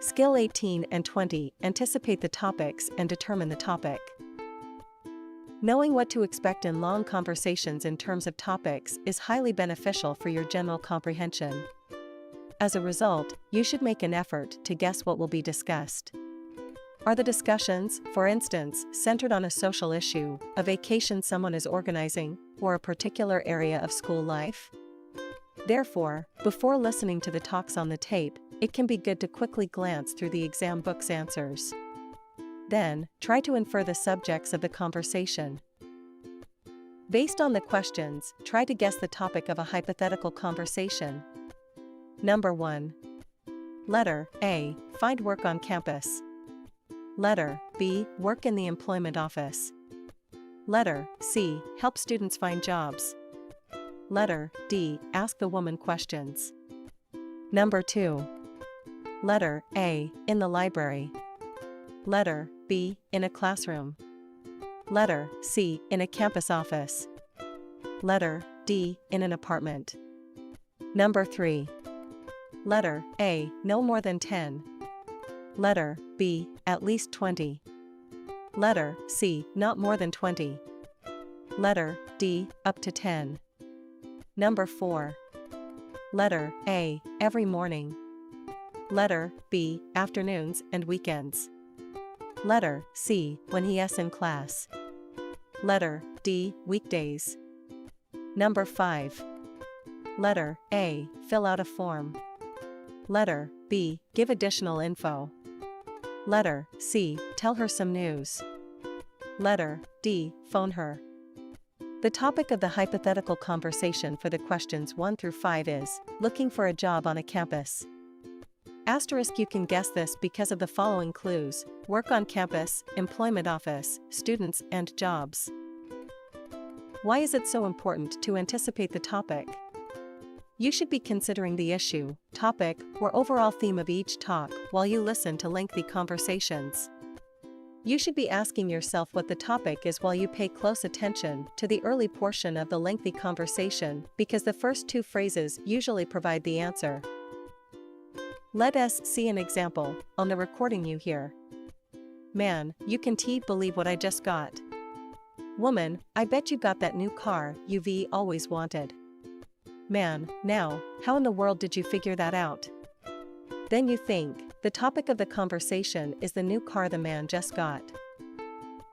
Skill 18 and 20, anticipate the topics and determine the topic. Knowing what to expect in long conversations in terms of topics is highly beneficial for your general comprehension. As a result, you should make an effort to guess what will be discussed. Are the discussions, for instance, centered on a social issue, a vacation someone is organizing, or a particular area of school life? Therefore, before listening to the talks on the tape, it can be good to quickly glance through the exam book's answers. Then, try to infer the subjects of the conversation. Based on the questions, try to guess the topic of a hypothetical conversation. Number 1. Letter A. Find work on campus. Letter B. Work in the employment office. Letter C. Help students find jobs. Letter D. Ask the woman questions. Number 2. Letter A. In the library. Letter B. In a classroom. Letter C. In a campus office. Letter D. In an apartment. Number 3. Letter A. No more than 10. Letter B. At least 20. Letter C. Not more than 20. Letter D. Up to 10. Number 4. Letter A. Every morning. Letter B. Afternoons and weekends. Letter C. When he's in class. Letter D. Weekdays. Number 5. Letter A. Fill out a form. Letter B. Give additional info. Letter C. Tell her some news. Letter D. Phone her. The topic of the hypothetical conversation for the questions 1 through 5 is looking for a job on a campus. Asterisk, you can guess this because of the following clues: work on campus, employment office, students, and jobs. Why is it so important to anticipate the topic? You should be considering the issue, topic, or overall theme of each talk while you listen to lengthy conversations. You should be asking yourself what the topic is while you pay close attention to the early portion of the lengthy conversation, because the first 2 phrases usually provide the answer. Let us see an example on the recording you hear. Man, you can't believe what I just got. Woman, I bet you got that new car you've always wanted. Man, now, how in the world did you figure that out? Then you think, the topic of the conversation is the new car the man just got.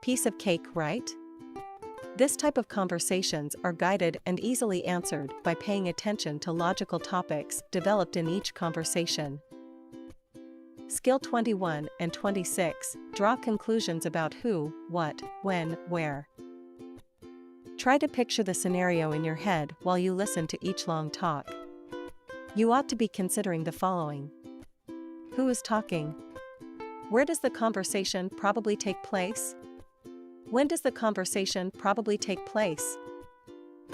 Piece of cake, right? This type of conversations are guided and easily answered by paying attention to logical topics developed in each conversation. Skill 21 and 26, draw conclusions about who, what, when, where. Try to picture the scenario in your head while you listen to each long talk. You ought to be considering the following. Who is talking? Where does the conversation probably take place? When does the conversation probably take place?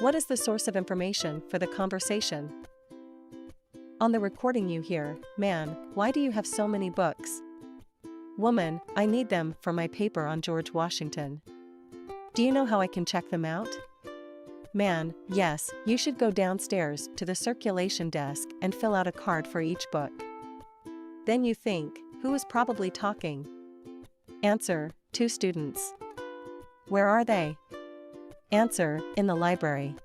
What is the source of information for the conversation? On the recording you hear, man, why do you have so many books? Woman, I need them for my paper on George Washington. Do you know how I can check them out? Man, yes, you should go downstairs to the circulation desk and fill out a card for each book. Then you think, who is probably talking? Answer, 2 students. Where are they? Answer, in the library.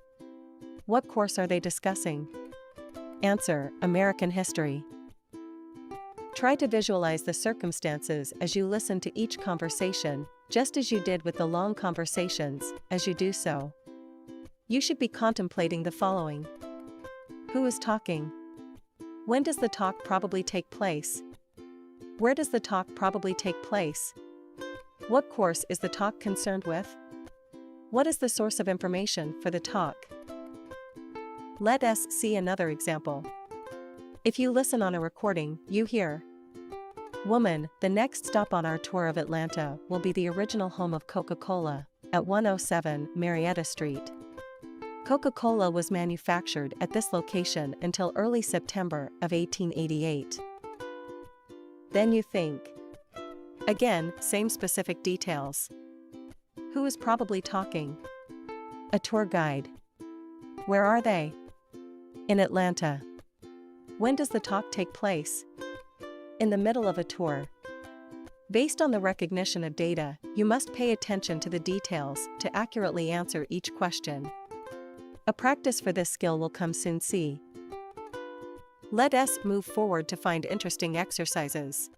What course are they discussing? Answer, American history. Try to visualize the circumstances as you listen to each conversation, just as you did with the long conversations. As you do so, you should be contemplating the following. Who is talking? When does the talk probably take place? Where does the talk probably take place? What course is the talk concerned with? What is the source of information for the talk? Let us see another example. If you listen on a recording, you hear, woman, the next stop on our tour of Atlanta will be the original home of Coca-Cola, at 107 Marietta Street. Coca-Cola was manufactured at this location until early September of 1888. Then you think. Again, same specific details. Who is probably talking? A tour guide. Where are they? In Atlanta. When does the talk take place? In the middle of a tour. Based on the recognition of data, you must pay attention to the details to accurately answer each question. A practice for this skill will come soon. See. Let us move forward to find interesting exercises.